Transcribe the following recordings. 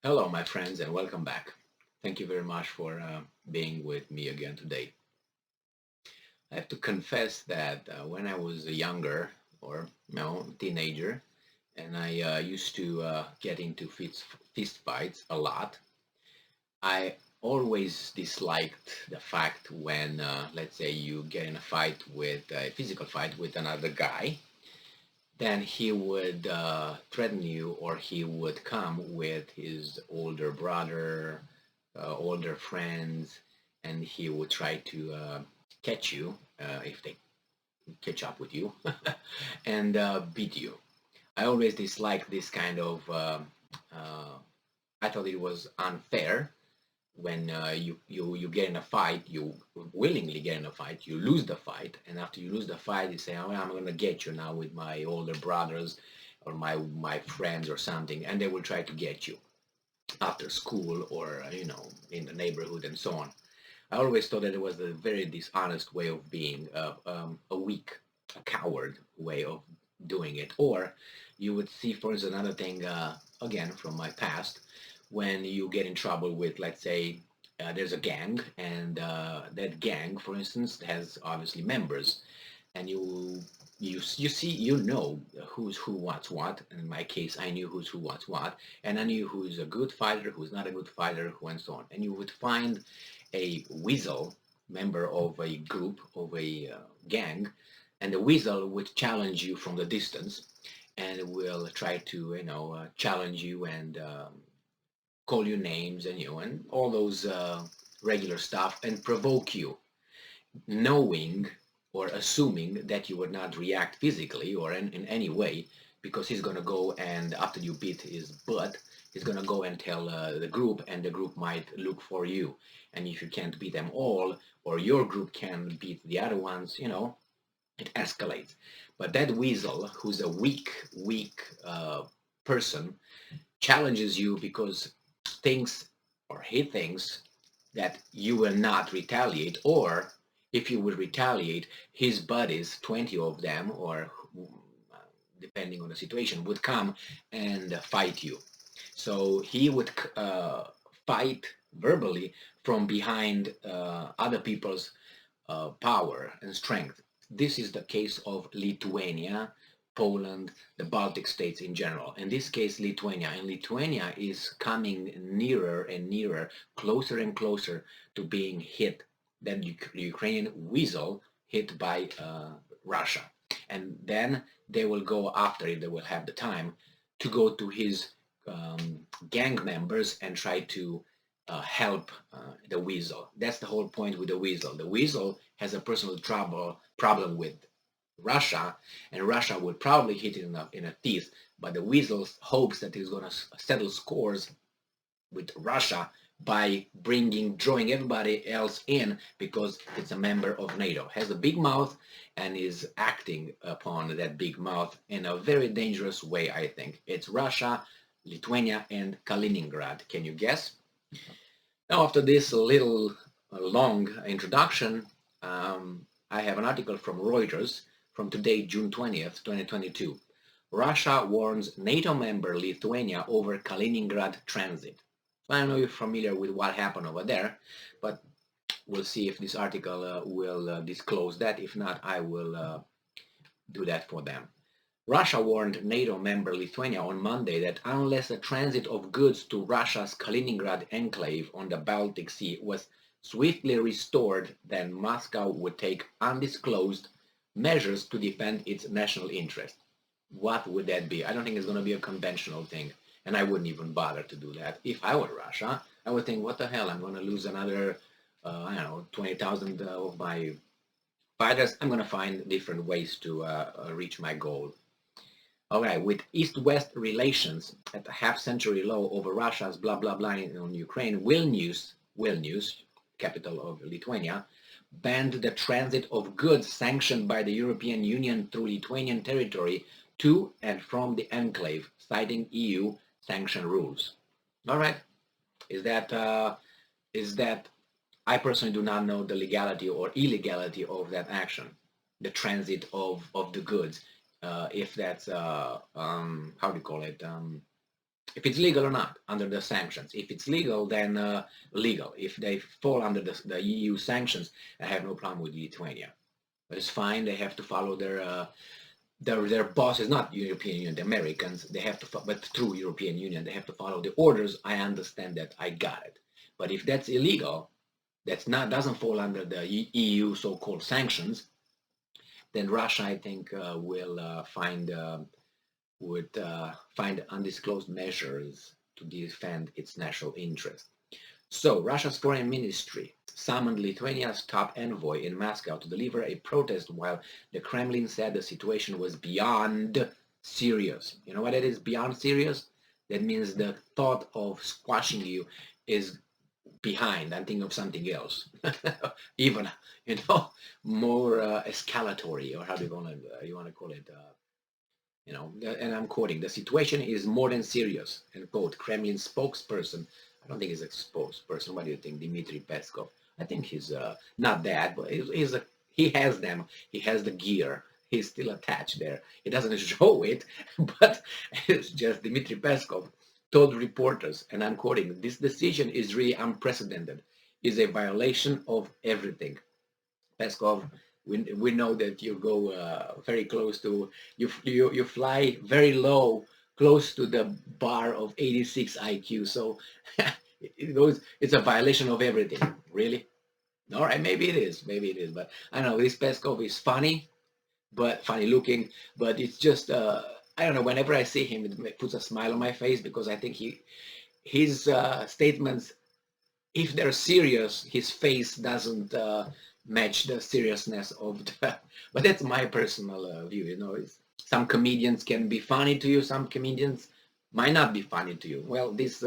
Hello, my friends, and welcome back. Thank you very much for being with me again today. I have to confess that when I was younger, or teenager, and I used to get into fist fights a lot, I always disliked the fact when, let's say, you get in a fight with a physical fight with another guy, then he would threaten you, or he would come with his older brother, older friends, and he would try to catch you if they catch up with you and beat you. I always disliked this kind of. Uh, I thought it was unfair when you get in a fight, you willingly get in a fight, you lose the fight, and after you lose the fight, you say, "Oh, I'm going to get you now with my older brothers or my friends or something," and they will try to get you after school or in the neighborhood and so on. I always thought that it was a very dishonest way of being, a weak, a coward way of doing it. Or you would see, for instance, another thing, again, from my past, when you get in trouble with, let's say, there's a gang, and that gang, for instance, has obviously members, and you see, who's who, what's what. In my case, I knew who's who, what's what, and I knew who's a good fighter, who's not a good fighter, who and so on. And you would find a weasel member of a group, of a gang, and the weasel would challenge you from the distance, and will try to challenge you and call you names, and and all those regular stuff, and provoke you, knowing or assuming that you would not react physically or in any way, because he's going to go, and after you beat his butt, he's going to go and tell the group, and the group might look for you. And if you can't beat them all, or your group can beat the other ones, it escalates. But that weasel, who's a weak person, challenges you because thinks, or he thinks, that you will not retaliate, or if you will retaliate, his buddies, 20 of them, or depending on the situation, would come and fight you. So he would fight verbally from behind other people's power and strength. This is the case of Lithuania, Poland, the Baltic states in general. In this case, Lithuania. And Lithuania is coming nearer and nearer, closer and closer to being hit than the Ukrainian weasel hit by Russia. And then they will go after, if they will have the time, to go to his gang members and try to help the weasel. That's the whole point with the weasel. The weasel has a personal problem with Russia, and Russia would probably hit it in a teeth. But the weasel hopes that he's going to settle scores with Russia by drawing everybody else in, because it's a member of NATO, has a big mouth, and is acting upon that big mouth in a very dangerous way. I think it's Russia, Lithuania, and Kaliningrad. Can you guess? Now, after this little long introduction, I have an article from Reuters from today, June 20th, 2022. Russia warns NATO member Lithuania over Kaliningrad transit. I don't know if you're familiar with what happened over there, but we'll see if this article will disclose that. If not, I will do that for them. Russia warned NATO member Lithuania on Monday that unless the transit of goods to Russia's Kaliningrad enclave on the Baltic Sea was swiftly restored, then Moscow would take undisclosed measures to defend its national interest. What would that be? I don't think it's going to be a conventional thing, and I wouldn't even bother to do that. If I were Russia, I would think, what the hell, I'm going to lose another, I don't know, 20,000 of my fighters. I'm going to find different ways to reach my goal. All right, with East-West relations at a half-century low over Russia's blah blah blah on Ukraine, Vilnius, capital of Lithuania, banned the transit of goods sanctioned by the European Union through Lithuanian territory to and from the enclave, citing EU sanction rules. All right, is that I personally do not know the legality or illegality of that action, the transit of the goods. If that's how do you call it? if it's legal or not under the sanctions. If it's legal, then legal. If they fall under the EU sanctions, I have no problem with Lithuania. But it's fine. They have to follow their bosses, not European Union, the Americans. They have to, but through European Union, they have to follow the orders. I understand that. I got it. But if that's illegal, that's not doesn't fall under the EU so-called sanctions, then Russia, I think, will would find undisclosed measures to defend its national interest. So Russia's foreign ministry summoned Lithuania's top envoy in Moscow to deliver a protest while the Kremlin said the situation was beyond serious. You know what it is, beyond serious? That means the thought of squashing you is behind. I'm thinking of something else. Even, more escalatory, or how do you want to call it? And I'm quoting, the situation is more than serious, and quote, Kremlin spokesperson, I don't think he's a spokesperson, what do you think, Dmitry Peskov? I think he's not that, but he has them, he has the gear, he's still attached there. He doesn't show it, but it's just Dmitry Peskov told reporters, and I'm quoting, this decision is really unprecedented, is a violation of everything. Peskov, we know that you go very close to, you fly very low, close to the bar of 86 IQ. So it's a violation of everything, really. All right, maybe it is, but I don't know, this Peskov is funny, but funny looking, but it's just, I don't know, whenever I see him, it puts a smile on my face, because I think his statements, if they're serious, his face doesn't match the seriousness of the. But that's my personal view. Some comedians can be funny to you. Some comedians might not be funny to you. Well, this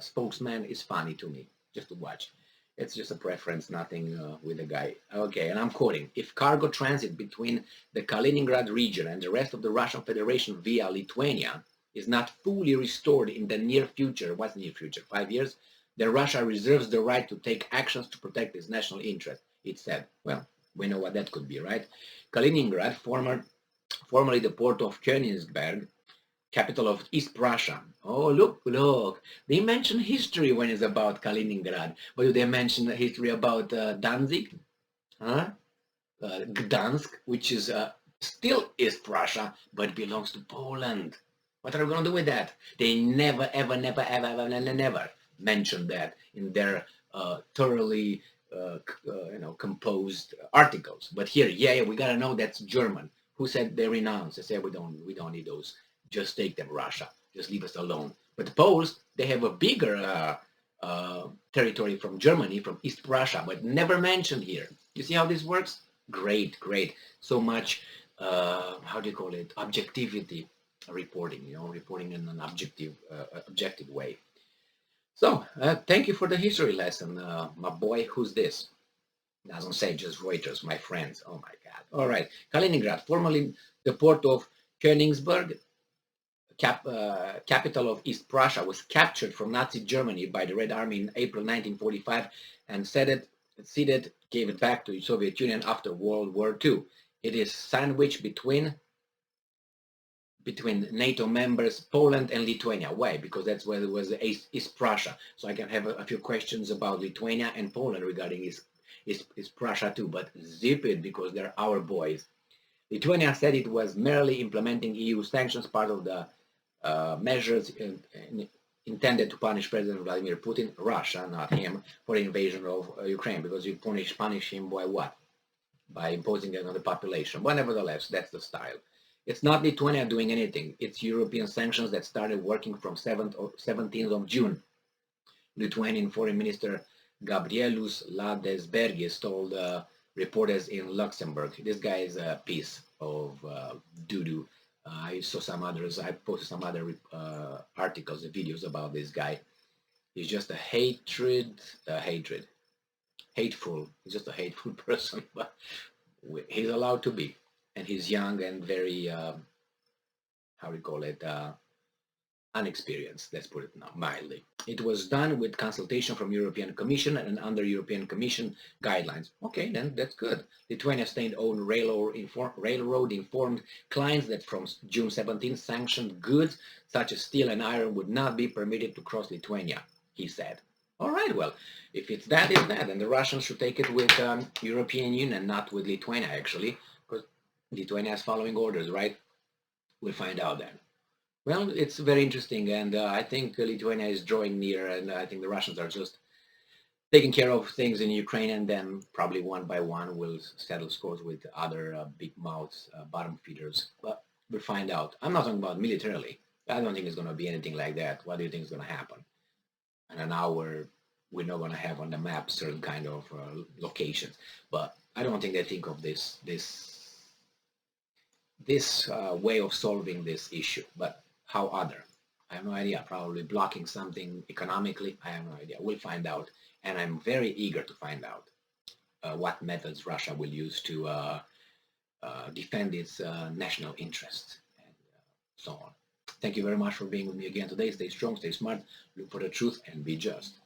spokesman is funny to me, just to watch. It's just a preference, nothing with the guy. Okay, and I'm quoting: if cargo transit between the Kaliningrad region and the rest of the Russian Federation via Lithuania is not fully restored in the near future, what's near future, 5 years, then Russia reserves the right to take actions to protect its national interest, it said. Well, we know what that could be, right? Kaliningrad, formerly the port of Königsberg, capital of East Prussia. Oh, look. They mention history when it's about Kaliningrad. But do they mention the history about Danzig? Huh? Gdansk, which is still East Prussia, but belongs to Poland. What are we going to do with that? They never, ever, never, ever, ever, never mentioned that in their thoroughly composed articles. But here, yeah, we got to know that's German. Who said they renounce? They said we don't need those. Just take them, Russia. Just leave us alone. But the Poles, they have a bigger territory from Germany, from East Prussia, but never mentioned here. You see how this works? Great. So much, how do you call it? Objectivity reporting, reporting in an objective way. So, thank you for the history lesson, my boy. Who's this? Doesn't say, just Reuters, my friends. Oh my God. All right. Kaliningrad, formerly the port of Königsberg, capital of East Prussia, was captured from Nazi Germany by the Red Army in April 1945 and gave it back to the Soviet Union after World War II. It is sandwiched between NATO members, Poland and Lithuania. Why? Because that's where it was East Prussia. So I can have a few questions about Lithuania and Poland regarding East Prussia too, but zip it, because they're our boys. Lithuania said it was merely implementing EU sanctions, part of the measures intended to punish President Vladimir Putin, Russia, not him, for the invasion of Ukraine, because you punish him by what? By imposing it on the population. But nevertheless, that's the style. It's not Lithuania doing anything. It's European sanctions that started working from 17th of June. Lithuanian Foreign Minister Gabrielius Ladesbergis told reporters in Luxembourg, this guy is a piece of doo-doo. I posted some other articles and videos about this guy. He's just hateful. He's just a hateful person, but he's allowed to be. And he's young and very, how do you call it, unexperienced, let's put it now mildly. It was done with consultation from European Commission and under European Commission guidelines. Okay, then that's good. Lithuania state-owned railroad informed clients that from June 17, sanctioned goods such as steel and iron would not be permitted to cross Lithuania, he said. All right, well, if it's that, it's that. And the Russians should take it with European Union, not with Lithuania, actually, because Lithuania is following orders, right? We'll find out then. Well, it's very interesting, and I think Lithuania is drawing near, and I think the Russians are just taking care of things in Ukraine, and then probably one by one will settle scores with other big mouths, bottom feeders. But we'll find out. I'm not talking about militarily. I don't think it's going to be anything like that. What do you think is going to happen? In an hour, we're not going to have on the map certain kind of locations. But I don't think they think of this way of solving this issue. But how other? I have no idea. Probably blocking something economically. I have no idea. We'll find out. And I'm very eager to find out what methods Russia will use to defend its national interests and so on. Thank you very much for being with me again today. Stay strong, stay smart, look for the truth, and be just.